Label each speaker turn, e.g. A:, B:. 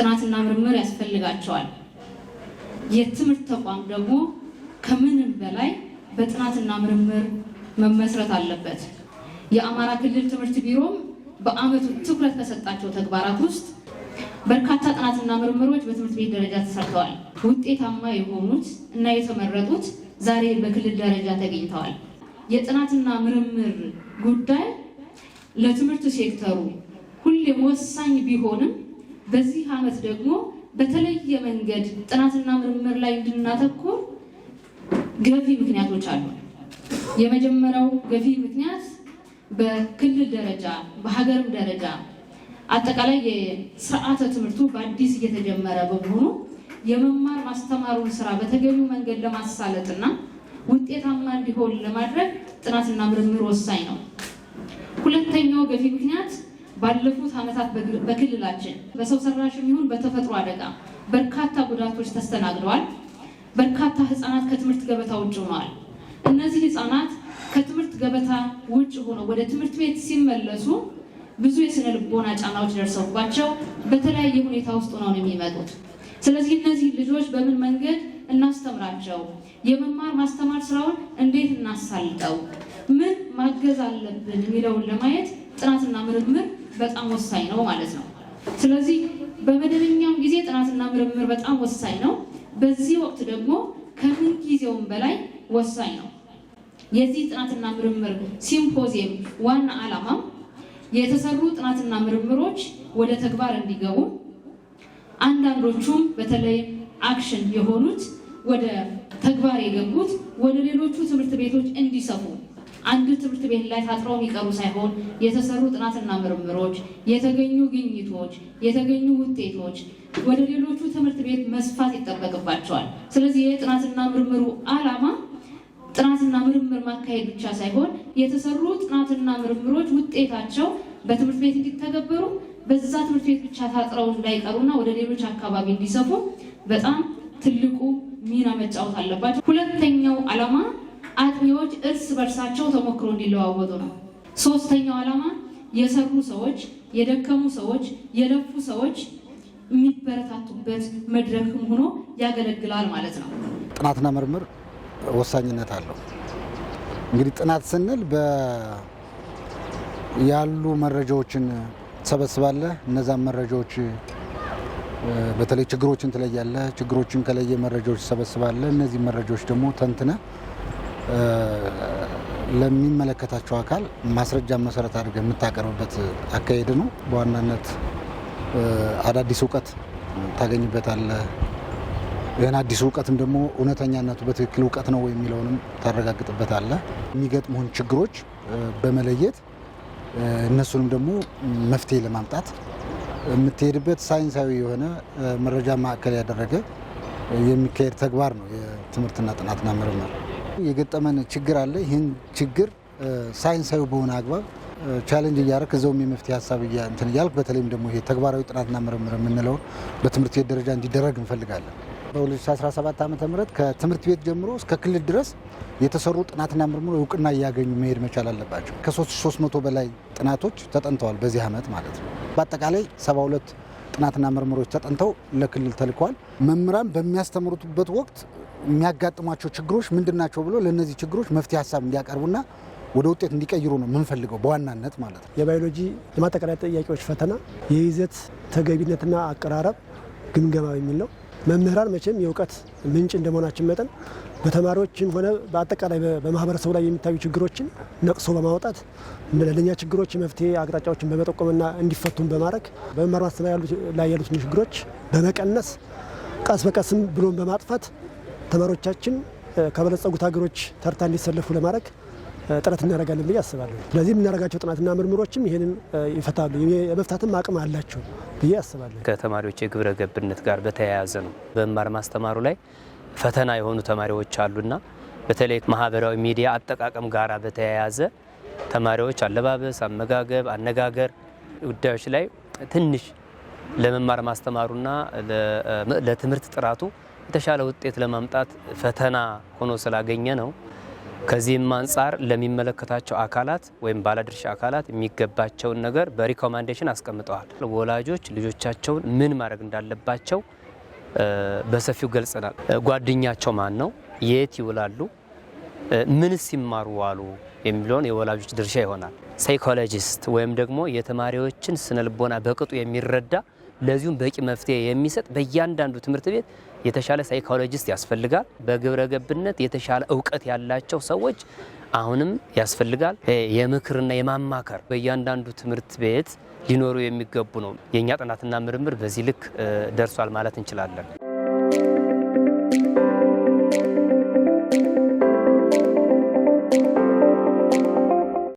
A: ጥናትና ምርምር ያስፈልጋቸዋል። የትምህርት ተቋም ደግሞ ከምንም በላይ በጥናትና ምርምር መመስረት አለበት። የአማራ ክልል ትምህርት ቢሮም በአመቱ ትኩረት ከሰጣቸው ተግባራት ውስጥ በርካታ ጥናትና ምርምሮች በትምህርት ቤት ደረጃ ተሰርተዋል። ውጤታማ የሆኑት እና የተመረጡት ዛሬ በክልል ደረጃ ተገኝተዋል። የጥናትና ምርምር ጉዳይ ለትምህርት ሴክተሩ ሁሌም ወሳኝ ቢሆንም በዚህ አመት ደግሞ በተለየ መንገድ ጥናትና ምርምር ላይ እንድናተኩር ገፊ ምክንያቶች አሉ። የመጀመሪያው ገፊ ምክንያት በክልል ደረጃ በሀገርም ደረጃ አጠቃላይ የስርዓተ ትምህርቱ በአዲስ እየተጀመረ በመሆኑ የመማር ማስተማሩን ስራ በተገቢው መንገድ ለማሳለጥና ውጤታማ እንዲሆን ለማድረግ ጥናትና ምርምር ወሳኝ ነው። ሁለተኛው ገፊ ምክንያት ባለፉት ዓመታት በክልላችን በሰው ሰራሽም ይሁን በተፈጥሮ አደጋ በርካታ ጉዳቶች ተስተናግደዋል። በርካታ ህፃናት ከትምህርት ገበታ ውጭ ሆነዋል። እነዚህ ህፃናት ከትምህርት ገበታ ውጭ ሆነው ወደ ትምህርት ቤት ሲመለሱ ብዙ የስነ ልቦና ጫናዎች ደርሰውባቸው በተለያየ ሁኔታ ውስጥ ሆነው ነው የሚመጡት። ስለዚህ እነዚህ ልጆች በምን መንገድ እናስተምራቸው፣ የመማር ማስተማር ስራውን እንዴት እናሳልጠው፣ ምን ማገዝ አለብን የሚለውን ለማየት ጥናትና ምርምር በጣም ወሳኝ ነው ማለት ነው። ስለዚህ በመደበኛው ጊዜ ጥናትና ምርምር በጣም ወሳኝ ነው። በዚህ ወቅት ደግሞ ከምን ጊዜውም በላይ ወሳኝ ነው። የዚህ ጥናትና ምርምር ሲምፖዚየም ዋና ዓላማ የተሰሩ ጥናትና ምርምሮች ወደ ተግባር እንዲገቡ፣ አንዳንዶቹም በተለይ አክሽን የሆኑት ወደ ተግባር የገቡት ወደ ሌሎቹ ትምህርት ቤቶች እንዲሰፉ፣ አንድ ትምህርት ቤት ላይ ታጥረው የሚቀሩ ሳይሆን የተሰሩ ጥናትና ምርምሮች፣ የተገኙ ግኝቶች፣ የተገኙ ውጤቶች ወደ ሌሎቹ ትምህርት ቤት መስፋት ይጠበቅባቸዋል። ስለዚህ የጥናትና ምርምሩ ዓላማ ጥናትና ምርምር ማካሄድ ብቻ ሳይሆን የተሰሩ ጥናትና ምርምሮች ውጤታቸው በትምህርት ቤት እንዲተገበሩ፣ በዛ ትምህርት ቤት ብቻ ታጥረው እንዳይቀሩና ወደ ሌሎች አካባቢ እንዲሰፉ በጣም ትልቁ ሚና መጫወት አለባቸው። ሁለተኛው ዓላማ አጥኚዎች እርስ በርሳቸው ተሞክሮ እንዲለዋወጡ ነው። ሶስተኛው ዓላማ የሰሩ ሰዎች፣ የደከሙ ሰዎች፣ የለፉ ሰዎች የሚበረታቱበት መድረክም ሆኖ ያገለግላል ማለት ነው።
B: ጥናትና ምርምር ወሳኝነት አለው። እንግዲህ ጥናት ስንል ያሉ መረጃዎችን ትሰበስባለህ። እነዛን መረጃዎች በተለይ ችግሮችን ትለያለህ። ችግሮችን ከለየ መረጃዎች ትሰበስባለህ። እነዚህ መረጃዎች ደግሞ ተንትነህ ለሚመለከታቸው አካል ማስረጃ መሰረት አድርገህ የምታቀርብበት አካሄድ ነው። በዋናነት አዳዲስ እውቀት ታገኝበታለህ። ይህን አዲስ እውቀትም ደግሞ እውነተኛነቱ በትክክል እውቀት ነው የሚለውንም ታረጋግጥበታለህ። የሚገጥሙህን ችግሮች በመለየት እነሱንም ደግሞ መፍትሄ ለማምጣት የምትሄድበት ሳይንሳዊ የሆነ መረጃ ማዕከል ያደረገ የሚካሄድ ተግባር ነው የትምህርትና ጥናትና ምርምር። የገጠመን ችግር አለ። ይህን ችግር ሳይንሳዊ በሆነ አግባብ ቻሌንጅ እያደረክ እዛውም የመፍትሄ ሀሳብ እንትን እያልክ በተለይም ደግሞ ይሄ ተግባራዊ ጥናትና ምርምር የምንለውን በትምህርት ቤት ደረጃ እንዲደረግ እንፈልጋለን። በ2017 ዓ.ም ከትምህርት ቤት ጀምሮ እስከ ክልል ድረስ የተሰሩ ጥናትና ምርምር እውቅና እያገኙ መሄድ መቻል አለባቸው። ከ3300 በላይ ጥናቶች ተጠንተዋል በዚህ ዓመት ማለት ነው። በአጠቃላይ 72 ጥናትና ምርምሮች ተጠንተው ለክልል ተልከዋል። መምህራን በሚያስተምሩበት ወቅት የሚያጋጥሟቸው ችግሮች ምንድናቸው ብሎ ለእነዚህ ችግሮች መፍትሄ ሀሳብ እንዲያቀርቡና ወደ ውጤት እንዲቀይሩ ነው የምንፈልገው በዋናነት ማለት ነው።
C: የባዮሎጂ የማጠቃለያ ጥያቄዎች ፈተና የይዘት ተገቢነትና አቀራረብ ግምገማ የሚል ነው። መምህራን መቼም የእውቀት ምንጭ እንደመሆናችን መጠን በተማሪዎችም ሆነ በአጠቃላይ በማህበረሰቡ ላይ የሚታዩ ችግሮችን ነቅሶ በማውጣት ለእኛ ችግሮች መፍትሄ አቅጣጫዎችን በመጠቆምና እንዲፈቱን በማድረግ በመማር ማስተማር ላይ ያሉትን ችግሮች በመቀነስ ቀስ በቀስም ብሎም በማጥፋት ተማሪዎቻችን ከበለጸጉት ሀገሮች ተርታ እንዲሰለፉ ለማድረግ ጥረት እናደርጋለን ብዬ አስባለሁ። ስለዚህ የምናደርጋቸው ጥናትና ምርምሮችም ይህንን ይፈታሉ፣ የመፍታትም አቅም አላቸው ብዬ አስባለሁ።
D: ከተማሪዎች የግብረ ገብነት ጋር በተያያዘ ነው። በመማር ማስተማሩ ላይ ፈተና የሆኑ ተማሪዎች አሉና በተለይ ማህበራዊ ሚዲያ አጠቃቀም ጋር በተያያዘ ተማሪዎች አለባበስ፣ አመጋገብ፣ አነጋገር ጉዳዮች ላይ ትንሽ ለመማር ማስተማሩና ለትምህርት ጥራቱ የተሻለ ውጤት ለማምጣት ፈተና ሆኖ ስላገኘ ነው ከዚህም አንጻር ለሚመለከታቸው አካላት ወይም ባለድርሻ አካላት የሚገባቸውን ነገር በሪኮማንዴሽን አስቀምጠዋል። ወላጆች ልጆቻቸውን ምን ማድረግ እንዳለባቸው በሰፊው ገልጸናል። ጓደኛቸው ማን ነው፣ የት ይውላሉ፣ ምንስ ይማሩ ዋሉ የሚለውን የወላጆች ድርሻ ይሆናል። ሳይኮሎጂስት ወይም ደግሞ የተማሪዎችን ስነልቦና በቅጡ የሚረዳ ለዚሁም በቂ መፍትሄ የሚሰጥ በእያንዳንዱ ትምህርት ቤት የተሻለ ሳይኮሎጂስት ያስፈልጋል። በግብረ ገብነት የተሻለ እውቀት ያላቸው ሰዎች አሁንም ያስፈልጋል። የምክርና የማማከር በእያንዳንዱ ትምህርት ቤት ሊኖሩ የሚገቡ ነው። የእኛ ጥናትና ምርምር በዚህ ልክ ደርሷል ማለት እንችላለን።